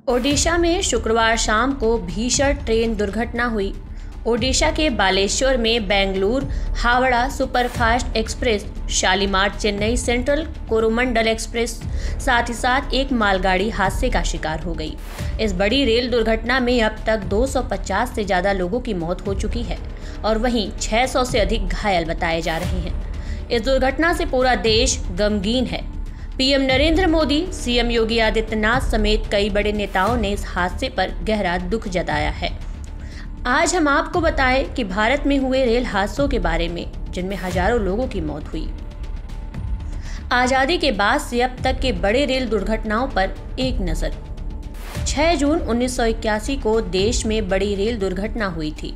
ओडिशा में शुक्रवार शाम को भीषण ट्रेन दुर्घटना हुई। ओडिशा के बालेश्वर में Bengaluru Howrah superfast express, Shalimar Chennai central Coromandel express, साथ ही साथ एक मालगाड़ी हादसे का शिकार हो गई। इस बड़ी रेल दुर्घटना में अब तक 250 से ज़्यादा लोगों की मौत हो चुकी है और वहीं 600 से अधिक घायल बताए जा रहे हैं। इस दुर्घटना से पूरा देश गमगीन है। पीएम नरेंद्र मोदी, सीएम योगी आदित्यनाथ समेत कई बड़े नेताओं ने इस हादसे पर गहरा दुख जताया है। आज हम आपको बताएं कि भारत में हुए रेल हादसों के बारे में, जिनमें हजारों लोगों की मौत हुई। आजादी के बाद से अब तक के बड़े रेल दुर्घटनाओं पर एक नजर। 6 जून 1981 को देश में बड़ी रेल दुर्घटना हुई थी।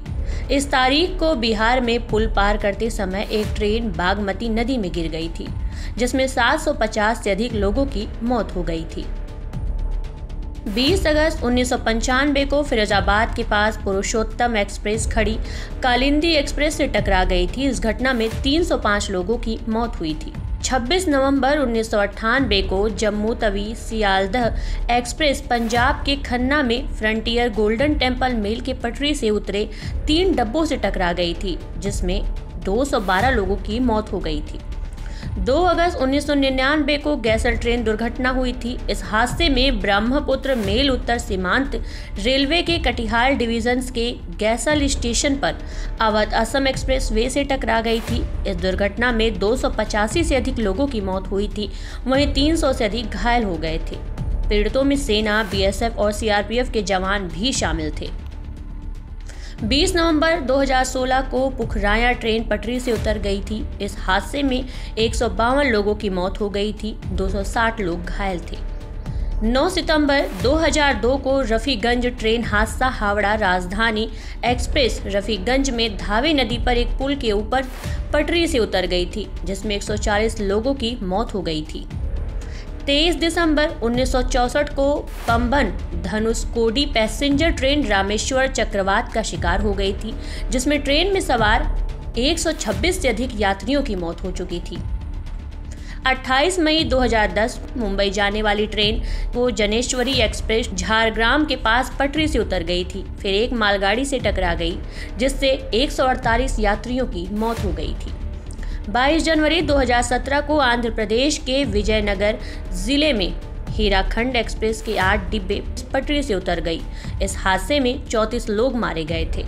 इस तारीख को बिहार में पुल पार करते समय एक ट्रेन बागमती नदी में गिर गई थी, जिसमें 750 से अधिक लोगों की मौत हो गई थी। 20 अगस्त 1995 को फिरोजाबाद के पास पुरुषोत्तम एक्सप्रेस खड़ी कालिंदी एक्सप्रेस से टकरा गई थी। इस घटना में 305 लोगों की मौत हुई थी। 26 नवंबर 1998 को जम्मू तवी सियालदह एक्सप्रेस पंजाब के खन्ना में फ्रंटियर गोल्डन टेम्पल मेल के पटरी से उतरे 3 डब्बों से टकरा गई थी, जिसमें 212 लोगों की मौत हो गई थी। 2 अगस्त 1999 को गैसल ट्रेन दुर्घटना हुई थी। इस हादसे में ब्रह्मपुत्र मेल उत्तर सीमांत रेलवे के कटिहार डिवीजन के गैसल स्टेशन पर अवध असम एक्सप्रेस वे से टकरा गई थी। इस दुर्घटना में 285 से अधिक लोगों की मौत हुई थी, वहीं 300 से अधिक घायल हो गए थे। पीड़ितों में सेना, बीएसएफ और सीआरपीएफ के जवान भी शामिल थे। 20 नवंबर 2016 को पुखराया ट्रेन पटरी से उतर गई थी। इस हादसे में 152 लोगों की मौत हो गई थी, 260 लोग घायल थे। 9 सितंबर 2002 को रफीगंज ट्रेन हादसा। हावड़ा राजधानी एक्सप्रेस रफीगंज में धावे नदी पर एक पुल के ऊपर पटरी से उतर गई थी, जिसमें 140 लोगों की मौत हो गई थी। 23 दिसंबर 1964 को पंबन धनुषकोडी पैसेंजर ट्रेन रामेश्वर चक्रवात का शिकार हो गई थी, जिसमें ट्रेन में सवार 126 से अधिक यात्रियों की मौत हो चुकी थी। 28 मई 2010 मुंबई जाने वाली ट्रेन वो जनेश्वरी एक्सप्रेस झारग्राम के पास पटरी से उतर गई थी, फिर एक मालगाड़ी से टकरा गई, जिससे 148 यात्रियों की मौत हो गई थी। 22 जनवरी 2017 को आंध्र प्रदेश के विजयनगर जिले में हीराखंड एक्सप्रेस के 8 डिब्बे पटरी से उतर गई। इस हादसे में 34 लोग मारे गए थे।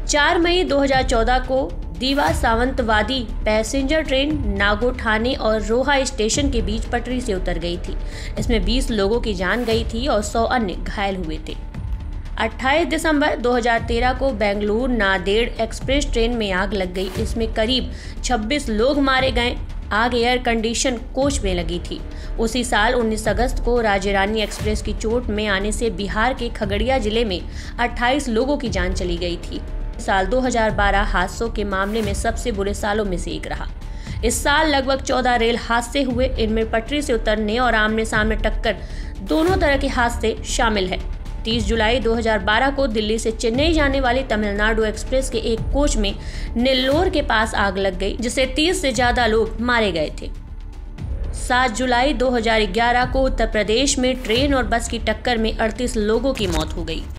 4 मई 2014 को दीवा सावंतवादी पैसेंजर ट्रेन नागोठाणे और रोहा स्टेशन के बीच पटरी से उतर गई थी। इसमें 20 लोगों की जान गई थी और 100 अन्य घायल हुए थे। 28 दिसंबर 2013 को बेंगलुरु नांदेड़ एक्सप्रेस ट्रेन में आग लग गई। इसमें करीब 26 लोग मारे गए। आग एयर कंडीशन कोच में लगी थी। उसी साल 19 अगस्त को राज्यरानी एक्सप्रेस की चोट में आने से बिहार के खगड़िया जिले में 28 लोगों की जान चली गई थी। साल 2012 हादसों के मामले में सबसे बुरे सालों में से एक रहा। इस साल लगभग 14 रेल हादसे हुए। इनमें पटरी से उतरने और आमने सामने टक्कर दोनों तरह के हादसे शामिल हैं। 30 जुलाई 2012 को दिल्ली से चेन्नई जाने वाली तमिलनाडु एक्सप्रेस के एक कोच में नेल्लोर के पास आग लग गई, जिससे 30 से ज्यादा लोग मारे गए थे। 7 जुलाई 2011 को उत्तर प्रदेश में ट्रेन और बस की टक्कर में 38 लोगों की मौत हो गई।